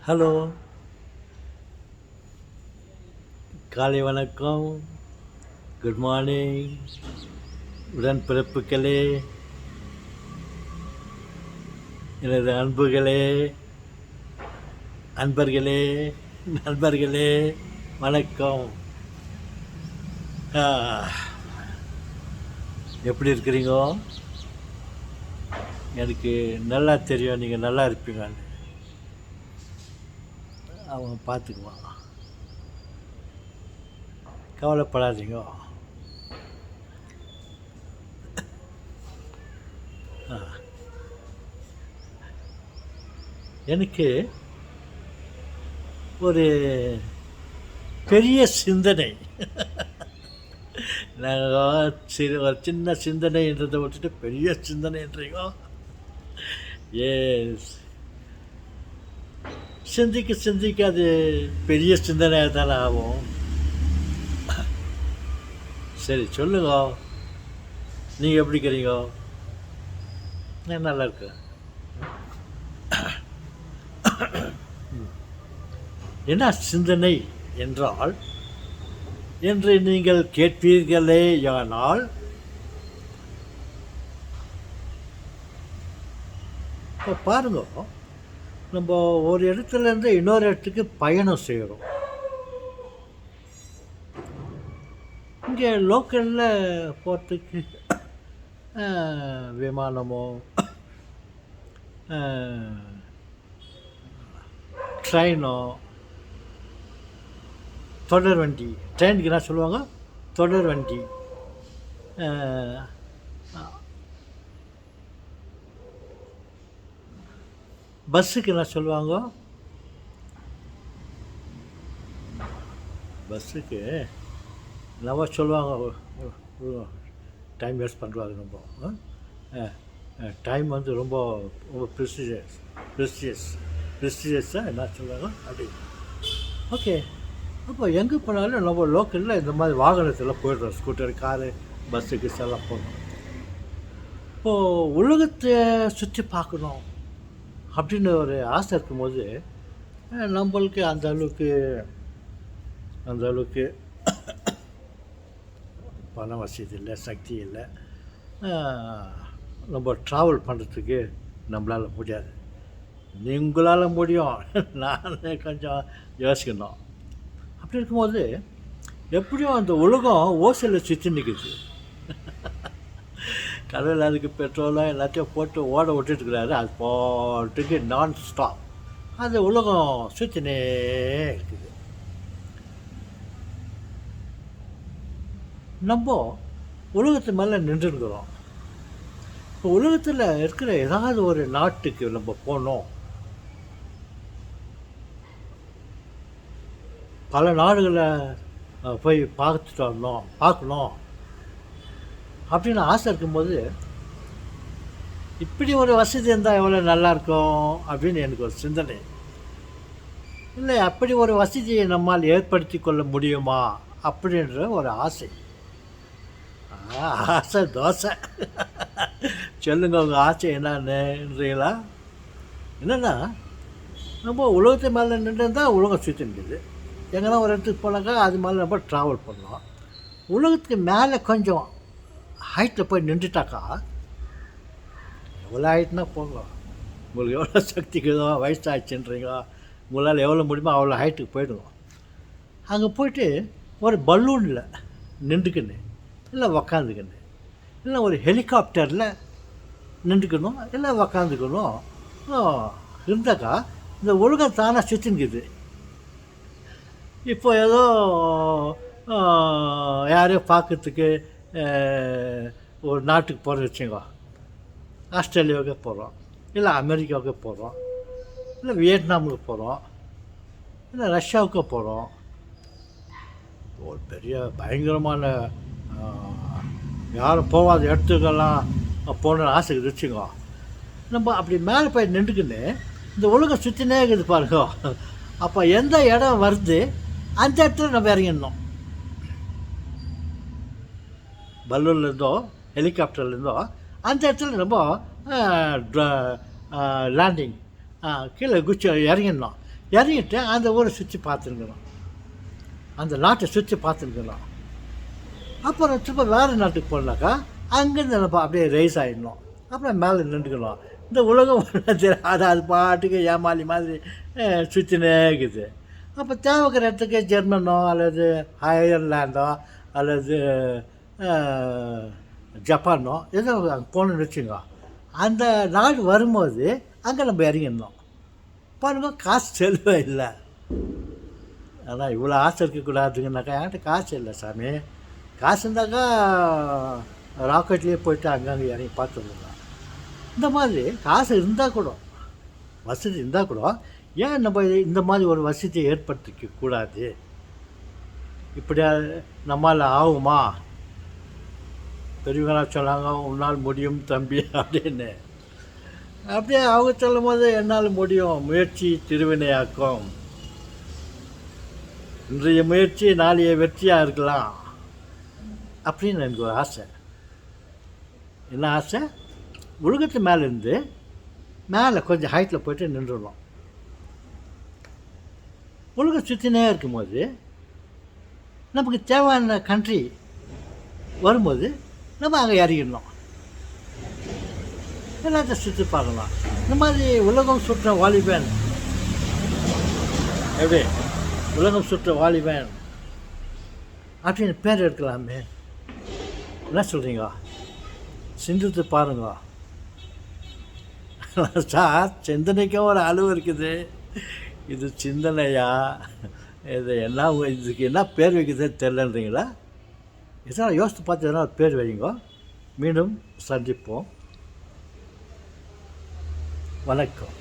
Hello, காலை வணக்கம், good morning, உடன்பிறப்புகளே, எனது அன்பர்களே, நண்பர்களே, வணக்கம். ஆ, எப்படி இருக்கிறீங்க? எனக்கு நல்லா தெரியும் நீங்கள் நல்லா இருப்பீங்கன்னு. அவன் பார்த்துக்குவான், கவலைப்படாதீங்க. எனக்கு ஒரு பெரிய சிந்தனை. நாங்கள் ஒரு சின்ன சிந்தனைன்றதை விட்டுட்டு பெரிய சிந்தனைன்றீங்க. சிந்திக்க அது பெரிய சிந்தனையாக தானே ஆகும். சரி சொல்லுங்க, நீங்கள் எப்படி இருக்கிறீங்க? நான் நல்லா இருக்கேன். என்ன சிந்தனை என்றால் என்று நீங்கள் கேட்பீர்களே, ஆனால் இப்போ பாருங்க, நம்ம ஒரு இடத்துலேருந்து இன்னொரு இடத்துக்கு பயணம் செய்கிறோம். இங்கே லோக்கலில் போகிறதுக்கு விமானமோ ட்ரெயினோ, தொடர் வண்டி, ட்ரெயினுக்கு என்ன சொல்லுவாங்க, தொடர் வண்டி, பஸ்ஸுக்கு என்ன சொல்லுவாங்க, பஸ்ஸுக்கு நம்ம சொல்லுவாங்க, டைம் வேஸ்ட் பண்ணுறாங்க. ரொம்ப டைம் வந்து ரொம்ப ரொம்ப ப்ரெஸ்டிஜியஸாக என்ன சொல்லுவாங்க அப்படி. ஓகே, அப்போ எங்கே போனாலும் நம்ம லோக்கலில் இந்த மாதிரி வாகனத்தில் போயிடுறோம். ஸ்கூட்டர், காரு, பஸ்ஸுக்கு எல்லாம் போகணும். இப்போது உலகத்தை சுற்றி பார்க்கணும் அப்படின்னு ஒரு ஆசை இருக்கும்போது நம்மளுக்கு அந்த அளவுக்கு பண வசதி இல்லை, சக்தி இல்லை. நம்ம ட்ராவல் பண்ணுறதுக்கு நம்மளால் முடியாது. உங்களால் முடியும், நான் கொஞ்சம் யோசிக்கணும். அப்படி இருக்கும்போது எப்படியும் அந்த உலகம் ஓசையில் சுற்றி நிற்குது. கடவுள் அதுக்கு பெட்ரோலாக எல்லாத்தையும் போட்டு ஓட விட்டுட்டுருக்கிறாரு. அது போட்டுக்கு நான் ஸ்டாப் அந்த உலகம் சுற்றினே இருக்குது. நம்ம உலகத்து மேலே நின்றுருக்கிறோம். இப்போ உலகத்தில் இருக்கிற ஏதாவது ஒரு நாட்டுக்கு நம்ம போனோம், பல நாடுகளை போய் பார்க்கணும் அப்படின்னு ஆசை இருக்கும்போது, இப்படி ஒரு வசதி இருந்தால் எவ்வளோ நல்லாயிருக்கும் அப்படின்னு எனக்கு ஒரு சிந்தனை. இல்லை, அப்படி ஒரு வசதியை நம்மால் ஏற்படுத்தி கொள்ள முடியுமா அப்படின்ற ஒரு ஆசை. ஆசை தோசை. சொல்லுங்க, உங்கள் ஆசை என்னன்றீங்களா? என்னென்னா, நம்ம உலகத்து மேலே நின்றுருந்தால் உலகம் சுற்றி நிற்குது. எங்கன்னா ஒரு இடத்துக்கு போனாக்கா அது மேலே நம்ம ட்ராவல் பண்ணலாம். உலகத்துக்கு மேலே கொஞ்சம் ஹைட்டில் போய் நின்றுட்டாக்கா, எவ்வளோ ஹைட்னா போங்க, உங்களுக்கு எவ்வளோ சக்திக்குதோ, வயசாகிடுச்சுன்றீங்களோ, உங்களால் எவ்வளோ முடியுமோ அவ்வளோ ஹைட்டுக்கு போய்டுவோம். அங்கே போய்ட்டு ஒரு பலூனில் நின்றுக்குன்னு, இல்லை உக்காந்துக்கணும், இல்லை ஒரு ஹெலிகாப்டரில் நின்றுக்கணும், இல்லை உக்காந்துக்கணும் இருந்தாக்கா இந்த உலகம் தானாக சுற்றின்னுக்குது. இப்போ ஏதோ யாரையும் பார்க்கறதுக்கு ஒரு நாட்டுக்கு போகிறோம் வச்சுக்கோ, ஆஸ்திரேலியாவுக்கு போகிறோம், இல்லை அமெரிக்காவுக்கு போகிறோம், இல்லை வியட்நாமுக்கு போகிறோம், இல்லை ரஷ்யாவுக்கு போகிறோம். ஒரு பெரிய பயங்கரமான யாரும் போகாத இடத்துக்கெல்லாம் போகணுன்னு ஆசை வச்சுக்கோ. நம்ம அப்படி மேலே போய் நின்றுக்குன்னு இந்த உலகம் சுற்றினே இருக்குது பாருங்க. அப்போ எந்த இடம் வருது அந்த இடத்துல நம்ம இறங்கிடணும். பலூன்லேருந்தோ ஹெலிகாப்டர்லேருந்தோ அந்த இடத்துல நம்ம லேண்டிங் கீழே குச்சி இறங்கிடணும். இறங்கிட்டு அந்த ஊரை சுற்றி பார்த்துருக்கணும், அந்த நாட்டை சுற்றி பார்த்துருக்கணும். அப்புறம் சும்மா வேறு நாட்டுக்கு போனாக்கா அங்கேருந்து நம்ம அப்படியே ரைஸ் ஆகிடணும், அப்புறம் மேலே நின்றுக்கணும். இந்த உலகம் அது பாட்டுக்கு ஏமாளி மாதிரி சுற்றினே இருக்குது. அப்போ தேவைக்கிற இடத்துக்கு ஜெர்மனோ அல்லது அயர்லாண்டோ அல்லது ஜப்பானோ ஏதோ அங்கே போகணுன்னு வச்சுங்க, அந்த நாடு வரும்போது அங்கே நம்ம இறங்கிடணும். பாருங்க, காசு செலவே இல்லை. ஆனால் இவ்வளோ ஆசை இருக்கக்கூடாதுங்கனாக்கா என்கிட்ட காசு இல்லை சாமி. காசு இருந்தாக்கா ராக்கெட்லேயே போயிட்டு அங்கங்கே இறங்கி பார்த்துருந்தோம். இந்த மாதிரி காசு இருந்தால் கூட, வசதி இருந்தால் கூட, ஏன் நம்ம இந்த மாதிரி ஒரு வசதியை ஏற்படுத்திக்க கூடாது? இப்படியா நம்மால் ஆகுமா? பெரியவங்களாக சொன்னாங்க, உன்னால் முடியும் தம்பி அப்படின்னு. அப்படியே அவங்க சொல்லும் போது என்னால் முடியும், முயற்சி திருவினையாக்கும், இன்றைய முயற்சி நாளைய வெற்றியாக இருக்கலாம் அப்படின்னு எனக்கு ஒரு ஆசை. என்ன ஆசை? உலகத்து மேலேருந்து மேலே கொஞ்சம் ஹைட்டில் போய்ட்டு நின்றுடணும். உலகம் சுற்றினே இருக்கும்போது நமக்கு தேவையான கண்ட்ரி வரும்போது நம்ம அங்கே இறங்கிடணும், எல்லாத்தையும் சுற்றி பார்க்கலாம். இந்த மாதிரி உலகம் சுற்ற வாலிபன், எப்படி உலகம் சுற்ற வாலிபன் அப்படின்னு பேர் எடுக்கலாமே. என்ன சொல்கிறீங்க? சிந்தித்து பாருங்க சார். சிந்தனைக்கும் ஒரு அளவு இருக்குது. இது சிந்தனையா? இது என்ன, இதுக்கு என்ன பேர் வைக்கிறதுன்னு தெரியலன்றீங்களா? இதெல்லாம் யோசித்து பார்த்து எதனா பேர் வைங்க. மீண்டும் சந்திப்போம். வணக்கம்.